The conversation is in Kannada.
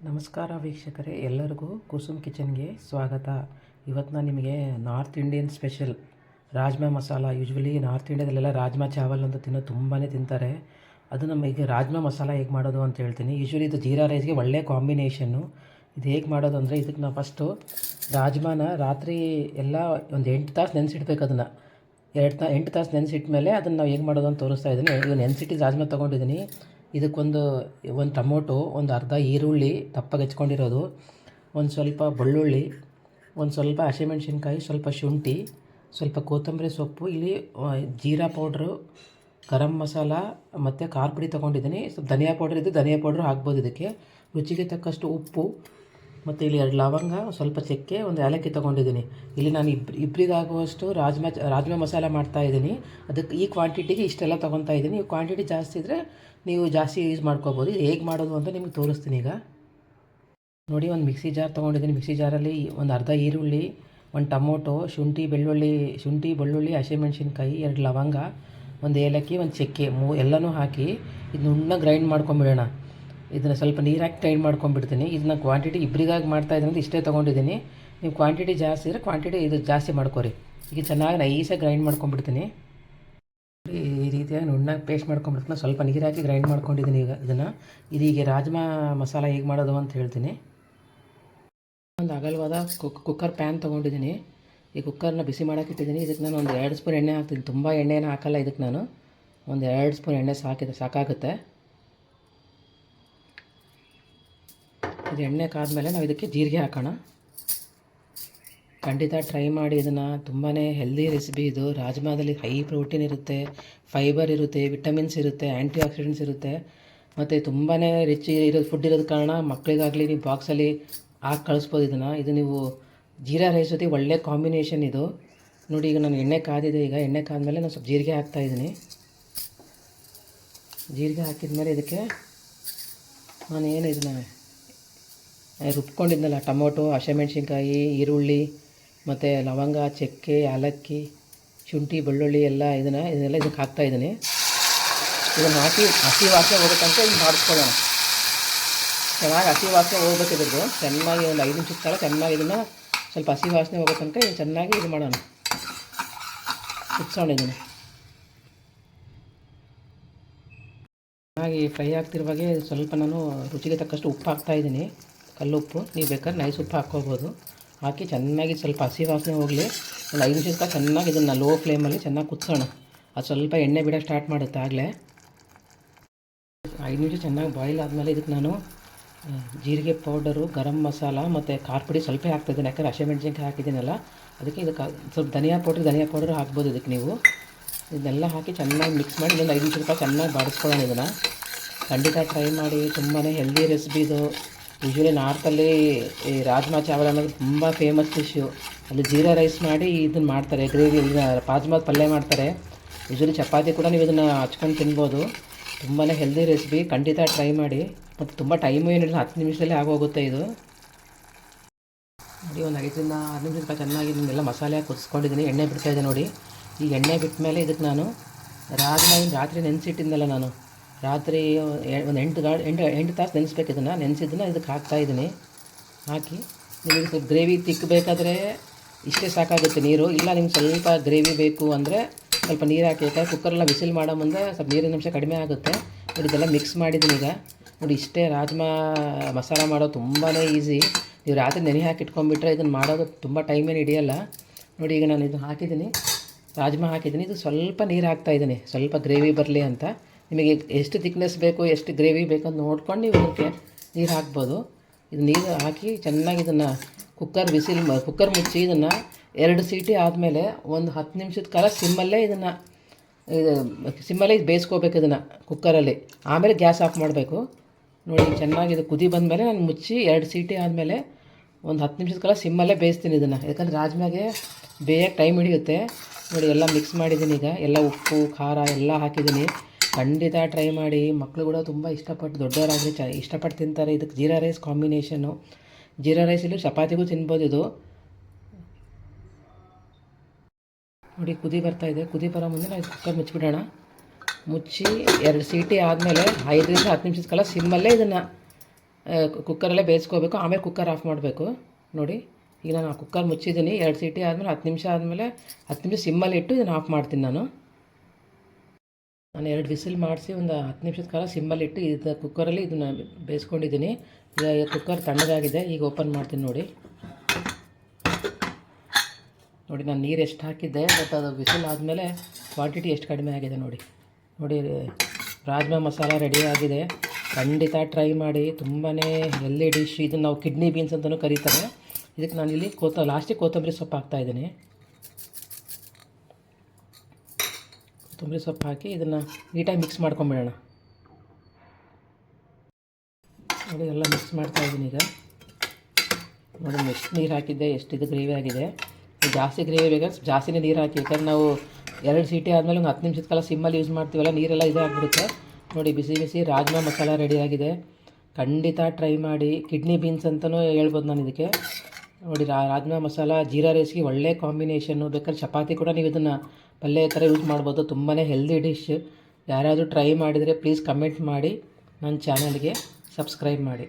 ನಮಸ್ಕಾರ ವೀಕ್ಷಕರೇ, ಎಲ್ಲರಿಗೂ ಕುಸುಮ್ ಕಿಚನ್ಗೆ ಸ್ವಾಗತ. ಇವತ್ತು ನಾನು ನಿಮಗೆ north Indian special rajma masala. Usually north ಇಂಡಿಯಾದಲ್ಲೆಲ್ಲ ರಾಜ್ಮಾ ಚಾವಲ್ ಅಂತ ತುಂಬಾ ತಿಂತಾರೆ. ಅದು ನಮಗೆ ರಾಜ್ಮಾ ಮಸಾಲ ಹೇಗೆ ಮಾಡೋದು ಅಂತ ಹೇಳ್ತೀನಿ. ಯೂಶ್ವಲಿ ಇದು ಜೀರಾ ರೈಸ್ಗೆ ಒಳ್ಳೆ ಕಾಂಬಿನೇಷನ್ನು. ಇದು ಹೇಗೆ ಮಾಡೋದು ಅಂದರೆ, ಇದಕ್ಕೆ ನಾವು ಫಸ್ಟು ರಾಜ್ಮಾನ ರಾತ್ರಿ ಎಲ್ಲ ಒಂದು 8 ತಾಸು ನೆನೆಸಿಡ್ಬೇಕು. ಅದನ್ನು 8 ತಾಸು ನೆನೆಸಿಟ್ಮೇಲೆ ಅದನ್ನು ನಾವು ಹೇಗೆ ಮಾಡೋದು ಅಂತ ತೋರಿಸ್ತಾ ಇದ್ದೀನಿ. ಈಗ ನೆನೆಸಿಟ್ಟಿದ್ದು ರಾಜ್ಮಾ ತೊಗೊಂಡಿದ್ದೀನಿ. ಇದಕ್ಕೊಂದು ಟೊಮೊಟೊ, ಒಂದು ಅರ್ಧ ಈರುಳ್ಳಿ ದಪ್ಪಗೆ ಹೆಚ್ಕೊಂಡಿರೋದು, ಒಂದು ಸ್ವಲ್ಪ ಬೆಳ್ಳುಳ್ಳಿ, ಒಂದು ಸ್ವಲ್ಪ ಹಸಿಮೆಣ್ಸಿನ್ಕಾಯಿ, ಸ್ವಲ್ಪ ಶುಂಠಿ, ಸ್ವಲ್ಪ ಕೊತ್ತಂಬರಿ ಸೊಪ್ಪು, ಇಲ್ಲಿ ಜೀರಾ ಪೌಡ್ರು, ಗರಂ ಮಸಾಲ ಮತ್ತು ಖಾರ ಪುಡಿ ತೊಗೊಂಡಿದ್ದೀನಿ. ಸ್ವಲ್ಪ ಧನಿಯಾ ಪೌಡ್ರ್ ಇದ್ದು ಧನಿಯಾ ಪೌಡ್ರು ಹಾಕ್ಬೋದು. ಇದಕ್ಕೆ ರುಚಿಗೆ ತಕ್ಕಷ್ಟು ಉಪ್ಪು, ಮತ್ತು ಇಲ್ಲಿ 2 ಲವಂಗ, ಸ್ವಲ್ಪ ಚಕ್ಕೆ, ಒಂದು ಏಲಕ್ಕಿ ತೊಗೊಂಡಿದ್ದೀನಿ. ಇಲ್ಲಿ ನಾನು ಇಬ್ಬರಿಗಾಗುವಷ್ಟು ರಾಜ್ಮಾ ಮಸಾಲ ಮಾಡ್ತಾಯಿದ್ದೀನಿ. ಅದಕ್ಕೆ ಈ ಕ್ವಾಂಟಿಟಿಗೆ ಇಷ್ಟೆಲ್ಲ ತೊಗೊತಾ ಇದ್ದೀನಿ. ಈ ಕ್ವಾಂಟಿಟಿ ಜಾಸ್ತಿ ಇದ್ದರೆ ನೀವು ಜಾಸ್ತಿ ಯೂಸ್ ಮಾಡ್ಕೋಬೋದು. ಇದು ಹೇಗೆ ಮಾಡೋದು ಅಂತ ನಿಮಗೆ ತೋರಿಸ್ತೀನಿ. ಈಗ ನೋಡಿ, ಒಂದು ಮಿಕ್ಸಿ ಜಾರ್ ತೊಗೊಂಡಿದ್ದೀನಿ. ಮಿಕ್ಸಿ ಜಾರಲ್ಲಿ ಒಂದು ಅರ್ಧ ಈರುಳ್ಳಿ, ಒಂದು ಟೊಮೊಟೊ, ಶುಂಠಿ ಬೆಳ್ಳುಳ್ಳಿ, ಹಸಿಮೆಣ್ಸಿನ್ಕಾಯಿ, 2 ಲವಂಗ, ಒಂದು ಏಲಕ್ಕಿ, ಒಂದು ಚಕ್ಕೆ, ಎಲ್ಲನೂ ಹಾಕಿ ಇದು ನುಣ್ಣಗೆ ಗ್ರೈಂಡ್ ಮಾಡ್ಕೊಂಬಿಡೋಣ. ಇದನ್ನು ಸ್ವಲ್ಪ ನೀರು ಹಾಕಿ ಗ್ರೈಂಡ್ ಮಾಡ್ಕೊಂಬಿಡ್ತೀನಿ. ಇದನ್ನ ಕ್ವಾಂಟಿಟಿ ಇಬ್ಬರಿಗಾಗಿ ಮಾಡ್ತಾಯಿದ್ದೀನಿ ಅಂತ ಇಷ್ಟೇ ತೊಗೊಂಡಿದ್ದೀನಿ. ನೀವು ಕ್ವಾಂಟಿಟಿ ಜಾಸ್ತಿ ಇದ್ದರೆ ಕ್ವಾಂಟಿಟಿ ಇದು ಜಾಸ್ತಿ ಮಾಡ್ಕೊರಿ. ಈಗ ಚೆನ್ನಾಗಿ ನೈಸಾಗಿ ಗ್ರೈಂಡ್ ಮಾಡ್ಕೊಂಬಿಡ್ತೀನಿ. ಈ ರೀತಿಯಾಗಿ ನುಣ್ಣಾಗಿ ಪೇಸ್ಟ್ ಮಾಡ್ಕೊಂಬಿಡ್ತೀನಿ. ಸ್ವಲ್ಪ ನೀರು ಹಾಕಿ ಗ್ರೈಂಡ್ ಮಾಡ್ಕೊಂಡಿದ್ದೀನಿ. ಈಗ ಇದೀಗ ರಾಜ್ಮಾ ಮಸಾಲ ಹೇಗೆ ಮಾಡೋದು ಅಂತ ಹೇಳ್ತೀನಿ. ಒಂದು ಅಗಲವಾದ ಕುಕ್ಕರ್ ಪ್ಯಾನ್ ತೊಗೊಂಡಿದ್ದೀನಿ. ಈ ಕುಕ್ಕರ್ನ ಬಿಸಿ ಮಾಡೋಕೆ ಇಟ್ಟಿದ್ದೀನಿ. ಇದಕ್ಕೆ ನಾನು ಒಂದು 2 ಸ್ಪೂನ್ ಎಣ್ಣೆ ಹಾಕ್ತೀನಿ. ತುಂಬ ಎಣ್ಣೆನ ಹಾಕಲ್ಲ. ಇದಕ್ಕೆ ನಾನು ಒಂದು 2 ಸ್ಪೂನ್ ಎಣ್ಣೆ ಸಾಕಾಗುತ್ತೆ. ಇದು ಎಣ್ಣೆ ಕಾದ್ಮೇಲೆ ನಾವು ಇದಕ್ಕೆ ಜೀರಿಗೆ ಹಾಕೋಣ. ಖಂಡಿತ ಟ್ರೈ ಮಾಡಿ ಇದನ್ನು. ತುಂಬಾ ಹೆಲ್ದಿ ರೆಸಿಪಿ ಇದು. ರಾಜ್ಮಾದಲ್ಲಿ ಹೈ ಪ್ರೋಟೀನ್ ಇರುತ್ತೆ, ಫೈಬರ್ ಇರುತ್ತೆ, ವಿಟಮಿನ್ಸ್ ಇರುತ್ತೆ, ಆ್ಯಂಟಿ ಆಕ್ಸಿಡೆಂಟ್ಸ್ ಇರುತ್ತೆ, ಮತ್ತು ತುಂಬಾ ರಿಚ್ ಫುಡ್ ಇರೋದ ಕಾರಣ ಮಕ್ಕಳಿಗಾಗಲಿ ನೀವು ಬಾಕ್ಸಲ್ಲಿ ಹಾಕಿ ಕಳಿಸ್ಬೋದು ಇದನ್ನು. ಇದು ನೀವು ಜೀರಾ ರೈಸ್ ಜೊತೆ ಒಳ್ಳೆ ಕಾಂಬಿನೇಷನ್ ಇದು. ನೋಡಿ, ಈಗ ನಾನು ಎಣ್ಣೆ ಕಾದಿದೆ. ಈಗ ಎಣ್ಣೆ ಕಾದ್ಮೇಲೆ ನಾನು ಸ್ವಲ್ಪ ಜೀರಿಗೆ ಹಾಕ್ತಾಯಿದ್ದೀನಿ. ಜೀರಿಗೆ ಹಾಕಿದ್ಮೇಲೆ ಇದಕ್ಕೆ ನಾನು ಇದನ್ನು ರುಬ್ಕೊಂಡಿದ್ನಲ್ಲ, ಟೊಮೊಟೊ, ಹಸಿಮೆಣ್ಸಿನ್ಕಾಯಿ, ಈರುಳ್ಳಿ, ಮತ್ತು ಲವಂಗ, ಚಕ್ಕೆ, ಏಲಕ್ಕಿ, ಶುಂಠಿ, ಬೆಳ್ಳುಳ್ಳಿ ಇದನ್ನೆಲ್ಲ ಇದಕ್ಕೆ ಹಾಕ್ತಾಯಿದ್ದೀನಿ. ಇದನ್ನು ಹಾಕಿ ಹಸಿ ವಾಸನೆ ಹೋಗೋ ತನಕ ಇದನ್ನು ಮಾಡಿಸ್ಕೊಳ್ಳೋಣ. ಚೆನ್ನಾಗಿ ಹಸಿ ವಾಸನೆ ಹೋಗ್ಬೇಕಿದ್ದು ಚೆನ್ನಾಗಿ ಒಂದು 5 ನಿಮಿಷದ ಕಾಲ ಚೆನ್ನಾಗಿ ಇದನ್ನು ಸ್ವಲ್ಪ ಹಸಿ ವಾಸನೆ ಹೋಗೋ ತನಕ ಇದನ್ನು ಚೆನ್ನಾಗಿ ಇದು ಮಾಡೋಣ, ಕುದಿಸೋಣ. ಇದನ್ನು ಚೆನ್ನಾಗಿ ಫ್ರೈ ಆಗ್ತಿರುವಾಗೆ ಸ್ವಲ್ಪ ನಾನು ರುಚಿಗೆ ತಕ್ಕಷ್ಟು ಉಪ್ಪು ಹಾಕ್ತಾಯಿದ್ದೀನಿ. ಕಲ್ಲುಪ್ಪು. ನೀವು ಬೇಕಾದ್ರೆ ನೈಸ್ ಉಪ್ಪು ಹಾಕ್ಕೋಬೋದು. ಹಾಕಿ ಚೆನ್ನಾಗಿ ಸ್ವಲ್ಪ ಹಸಿ ವಾಸನೆ ಹೋಗಲಿ. ಒಂದು 5 ನಿಮಿಷದ ಚೆನ್ನಾಗಿ ಇದನ್ನು ಲೋ ಫ್ಲೇಮಲ್ಲಿ ಚೆನ್ನಾಗಿ ಕುದಿಸೋಣ. ಅದು ಸ್ವಲ್ಪ ಎಣ್ಣೆ ಬಿಡೋಕ್ಕೆ ಸ್ಟಾರ್ಟ್ ಮಾಡುತ್ತೆ. ಆಗಲೇ 5 ನಿಮಿಷ ಚೆನ್ನಾಗಿ ಬಾಯ್ಲ್ ಆದಮೇಲೆ ಇದಕ್ಕೆ ನಾನು ಜೀರಿಗೆ ಪೌಡರು, ಗರಂ ಮಸಾಲ ಮತ್ತು ಖಾರ ಪುಡಿ ಸ್ವಲ್ಪ ಹಾಕ್ತಾಯಿದ್ದೀನಿ. ಯಾಕಂದರೆ ಹಸಿಮೆಣ್ಸಿನ್ಕಾಯಿ ಹಾಕಿದ್ದೀನಲ್ಲ, ಅದಕ್ಕೆ ಇದಕ್ಕೆ ಸ್ವಲ್ಪ ಧನಿಯಾ ಪೌಡ್ರ್ ಹಾಕ್ಬೋದು. ಇದಕ್ಕೆ ನೀವು ಇದನ್ನೆಲ್ಲ ಹಾಕಿ ಚೆನ್ನಾಗಿ ಮಿಕ್ಸ್ ಮಾಡಿ ಇನ್ನೊಂದು 5 ನಿಮಿಷ ಚೆನ್ನಾಗಿ ಬಾಡಿಸ್ಕೊಳ್ಳೋಣ. ಇದನ್ನು ಖಂಡಿತ ಟ್ರೈ ಮಾಡಿ. ತುಂಬಾ ಹೆಲ್ದಿ ರೆಸಿಪಿ ಇದು. ಯೂಶ್ವಲಿ ನಾರ್ತಲ್ಲಿ ಈ ರಾಜ್ಮಾ ಚಾವಲ್ ಅನ್ನೋದು ತುಂಬ ಫೇಮಸ್ ಡಿಶ್ಶು. ಅಲ್ಲಿ ಜೀರಾ ರೈಸ್ ಮಾಡಿ ಇದನ್ನು ಮಾಡ್ತಾರೆ, ಗ್ರೇವಿ ರಾಜ್ಮಾದ ಪಲ್ಯ ಮಾಡ್ತಾರೆ. ಯೂಶ್ವಲಿ ಚಪಾತಿ ಕೂಡ ನೀವು ಇದನ್ನು ಹಚ್ಕೊಂಡು ತಿನ್ಬೋದು. ತುಂಬಾ ಹೆಲ್ದಿ ರೆಸಿಪಿ. ಖಂಡಿತ ಟ್ರೈ ಮಾಡಿ. ಮತ್ತು ತುಂಬ ಟೈಮು ಏನಿಲ್ಲ, 10 ನಿಮಿಷದಲ್ಲೇ ಆಗೋಗುತ್ತೆ ಇದು. ನೋಡಿ, ಒಂದು 5ರಿಂದ 6 ನಿಮಿಷ ಚೆನ್ನಾಗಿ ಇದನ್ನೆಲ್ಲ ಮಸಾಲೆ ಕುದಿಸ್ಕೊಂಡಿದ್ದೀನಿ. ಎಣ್ಣೆ ಬಿಡ್ತಾಯಿದೆ ನೋಡಿ. ಈ ಎಣ್ಣೆ ಬಿಟ್ಟ ಮೇಲೆ ಇದಕ್ಕೆ ನಾನು ರಾತ್ರಿ ನೆನೆಸಿಟ್ಟಿದ್ನಲ್ಲ, ನಾನು ರಾತ್ರಿ ಒಂದು 8 ತಾಸು ನೆನೆಸ್ಬೇಕು. ನೆನೆಸಿದ್ದನ್ನು ಇದಕ್ಕೆ ಹಾಕ್ತಾಯಿದ್ದೀನಿ. ಹಾಕಿ ನಿಮಗೆ ಸ್ವಲ್ಪ ಗ್ರೇವಿ ತಿಕ್ಕಬೇಕಾದ್ರೆ ಇಷ್ಟೇ ಸಾಕಾಗುತ್ತೆ ನೀರು. ಇಲ್ಲ ನಿಮ್ಗೆ ಸ್ವಲ್ಪ ಗ್ರೇವಿ ಬೇಕು ಅಂದರೆ ಸ್ವಲ್ಪ ನೀರು ಹಾಕಿ. ಯಾಕಂದರೆ ಕುಕ್ಕರೆಲ್ಲ ವಿಸಿಲ್ ಮಾಡೋ ಮುಂದೆ ಸ್ವಲ್ಪ ನೀರಿನ ಅಂಶ ಕಡಿಮೆ ಆಗುತ್ತೆ. ನೋಡಿ, ಇದೆಲ್ಲ ಮಿಕ್ಸ್ ಮಾಡಿದ್ದೀನಿ. ಈಗ ನೋಡಿ, ಇಷ್ಟೇ ರಾಜ್ಮಾ ಮಸಾಲ ಮಾಡೋದು ತುಂಬಾ ಈಸಿ. ನೀವು ರಾತ್ರಿ ನೆನೆ ಹಾಕಿ ಇಟ್ಕೊಂಡ್ಬಿಟ್ರೆ ಇದನ್ನು ಮಾಡೋದು ತುಂಬ ಟೈಮೇನು ಹಿಡಿಯಲ್ಲ. ನೋಡಿ, ಈಗ ನಾನು ಇದು ಹಾಕಿದ್ದೀನಿ, ರಾಜ್ಮಾ ಹಾಕಿದ್ದೀನಿ. ಇದು ಸ್ವಲ್ಪ ನೀರು ಹಾಕ್ತಾಯಿದ್ದೀನಿ, ಸ್ವಲ್ಪ ಗ್ರೇವಿ ಬರಲಿ ಅಂತ. ನಿಮಗೆ ಎಷ್ಟು ಥಿಕ್ನೆಸ್ ಬೇಕು, ಎಷ್ಟು ಗ್ರೇವಿ ಬೇಕು ಅಂತ ನೋಡ್ಕೊಂಡು ನೀವು ಇದಕ್ಕೆ ನೀರು ಹಾಕ್ಬೋದು. ಇದು ನೀರು ಹಾಕಿ ಚೆನ್ನಾಗಿ ಇದನ್ನು ಕುಕ್ಕರ್ ಮುಚ್ಚಿ ಇದನ್ನು 2 ಸೀಟಿ ಆದಮೇಲೆ ಒಂದು 10 ನಿಮಿಷದ ಕಾಲ ಸಿಮ್ಮಲ್ಲೇ ಬೇಯಿಸ್ಕೋಬೇಕು ಇದನ್ನು ಕುಕ್ಕರಲ್ಲಿ. ಆಮೇಲೆ ಗ್ಯಾಸ್ ಆಫ್ ಮಾಡಬೇಕು. ನೋಡಿ, ಚೆನ್ನಾಗಿ ಇದು ಕುದಿ ಬಂದಮೇಲೆ ನಾನು ಮುಚ್ಚಿ 2 ಸೀಟಿ ಆದಮೇಲೆ ಒಂದು 10 ನಿಮಿಷದ ಕಾಲ ಸಿಮ್ಮಲ್ಲೇ ಬೇಯಿಸ್ತೀನಿ ಇದನ್ನು. ಯಾಕಂದರೆ ರಾಜ್ಮಾಗೆ ಬೇಯಕ್ಕೆ ಟೈಮ್ ಹಿಡಿಯುತ್ತೆ. ನೋಡಿ, ಎಲ್ಲ ಮಿಕ್ಸ್ ಮಾಡಿದ್ದೀನಿ. ಈಗ ಎಲ್ಲ ಉಪ್ಪು ಖಾರ ಎಲ್ಲ ಹಾಕಿದ್ದೀನಿ. ಖಂಡಿತ ಟ್ರೈ ಮಾಡಿ. ಮಕ್ಕಳು ಕೂಡ ತುಂಬ ಇಷ್ಟಪಟ್ಟು, ದೊಡ್ಡವರಾಗಲಿ ಇಷ್ಟಪಟ್ಟು ತಿಂತಾರೆ. ಇದಕ್ಕೆ ಜೀರಾ ರೈಸ್ ಕಾಂಬಿನೇಷನ್ನು. ಜೀರಾ ರೈಸಲ್ಲಿ ಚಪಾತಿಗೂ ತಿನ್ಬೋದು ಇದು. ನೋಡಿ, ಕುದಿ ಬರ್ತಾಯಿದೆ. ಕುದಿ ಬರೋ ಮುಂದೆ ನಾವು ಕುಕ್ಕರ್ ಮುಚ್ಚಿಬಿಡೋಣ. ಮುಚ್ಚಿ 2 ಸೀಟಿ ಆದಮೇಲೆ 5ರಿಂದ 10 ನಿಮಿಷದ ಕಾಲ ಸಿಮ್ಮಲ್ಲೇ ಇದನ್ನು ಕುಕ್ಕರಲ್ಲೇ ಬೇಯಿಸ್ಕೋಬೇಕು. ಆಮೇಲೆ ಕುಕ್ಕರ್ ಆಫ್ ಮಾಡಬೇಕು. ನೋಡಿ ಈಗ ನಾನು ಕುಕ್ಕರ್ ಮುಚ್ಚಿದ್ದೀನಿ. 2 ಸೀಟಿ ಆದಮೇಲೆ 10 ನಿಮಿಷ ಆದಮೇಲೆ 10 ನಿಮಿಷ ಸಿಮ್ಮಲ್ಲಿ ಇಟ್ಟು ಇದನ್ನು ಆಫ್ ಮಾಡ್ತೀನಿ ನಾನು 2 ವಿಸಿಲ್ ಮಾಡಿಸಿ ಒಂದು 10 ನಿಮಿಷದ ಕಾಲ ಸಿಮ್ಮಲ್ಲಿಟ್ಟು ಇದು ಕುಕ್ಕರಲ್ಲಿ ಇದನ್ನು ಬೇಯಿಸ್ಕೊಂಡಿದ್ದೀನಿ. ಈಗ ಕುಕ್ಕರ್ ತಣ್ಣಗಾಗಿದೆ. ಈಗ ಓಪನ್ ಮಾಡ್ತೀನಿ ನೋಡಿ ನಾನು ನೀರು ಎಷ್ಟು ಹಾಕಿದ್ದೆ, ಬಟ್ ಅದು ವಿಸಿಲ್ ಆದಮೇಲೆ ಕ್ವಾಂಟಿಟಿ ಎಷ್ಟು ಕಡಿಮೆ ಆಗಿದೆ ನೋಡಿ. ರಾಜ್ಮಾ ಮಸಾಲ ರೆಡಿ ಆಗಿದೆ. ಖಂಡಿತ ಟ್ರೈ ಮಾಡಿ. ತುಂಬಾ ಹೆಲ್ದಿ ಡಿಶ್. ಇದನ್ನು ನಾವು ಕಿಡ್ನಿ ಬೀನ್ಸ್ ಅಂತಲೂ ಕರೀತಾರೆ. ಇದಕ್ಕೆ ನಾನಿಲ್ಲಿ ಲಾಸ್ಟಿಗೆ ಕೊತ್ತಂಬರಿ ಸೊಪ್ಪು ಹಾಕ್ತಾಯಿದ್ದೀನಿ. ಕೊತ್ತಂಬರಿ ಸೊಪ್ಪು ಹಾಕಿ ಇದನ್ನು ನೀಟಾಗಿ ಮಿಕ್ಸ್ ಮಾಡ್ಕೊಂಬಿಡೋಣ. ನೋಡಿ ಎಲ್ಲ ಮಿಕ್ಸ್ ಮಾಡ್ತಾಯಿದ್ದೀನಿ. ಈಗ ನೋಡಿ ಎಷ್ಟು ನೀರು ಹಾಕಿದ್ದೆ, ಎಷ್ಟು ಇದು ಗ್ರೇವಿ ಆಗಿದೆ. ಜಾಸ್ತಿ ಗ್ರೇವಿ ಬೇಕಾದ್ರೆ ಜಾಸ್ತಿನೇ ನೀರು ಹಾಕಿ, ಯಾಕಂದ್ರೆ ನಾವು 2 ಸೀಟಿ ಆದಮೇಲೆ ಒಂದು 10 ನಿಮಿಷದ ಕಾಲ ಸಿಮ್ಮಲ್ಲಿ ಯೂಸ್ ಮಾಡ್ತೀವಲ್ಲ, ನೀರೆಲ್ಲ ಇದಾಗ್ಬಿಡುತ್ತೆ. ನೋಡಿ ಬಿಸಿ ಬಿಸಿ ರಾಜ್ಮಾ ಮಸಾಲ ರೆಡಿಯಾಗಿದೆ. ಖಂಡಿತ ಟ್ರೈ ಮಾಡಿ. ಕಿಡ್ನಿ ಬೀನ್ಸ್ ಅಂತಲೂ ಹೇಳ್ಬೋದು ನಾನು ಇದಕ್ಕೆ. ನೋಡಿ ರಾಜ್ಮಾ ಮಸಾಲ ಜೀರಾ ರೈಸ್ಗೆ ಒಳ್ಳೆ ಕಾಂಬಿನೇಷನ್ನು. ಬೇಕಾದ್ರೆ ಚಪಾತಿ ಕೂಡ ನೀವು ಇದನ್ನು ಪಲ್ಯ ಥರ ಯೂಸ್ ಮಾಡ್ಬೋದು. ತುಂಬಾ ಹೆಲ್ದಿ ಡಿಶ್. ಯಾರಾದರೂ ಟ್ರೈ ಮಾಡಿದರೆ ಪ್ಲೀಸ್ ಕಮೆಂಟ್ ಮಾಡಿ. ನನ್ನ ಚಾನಲ್ಗೆ ಸಬ್ಸ್ಕ್ರೈಬ್ ಮಾಡಿ.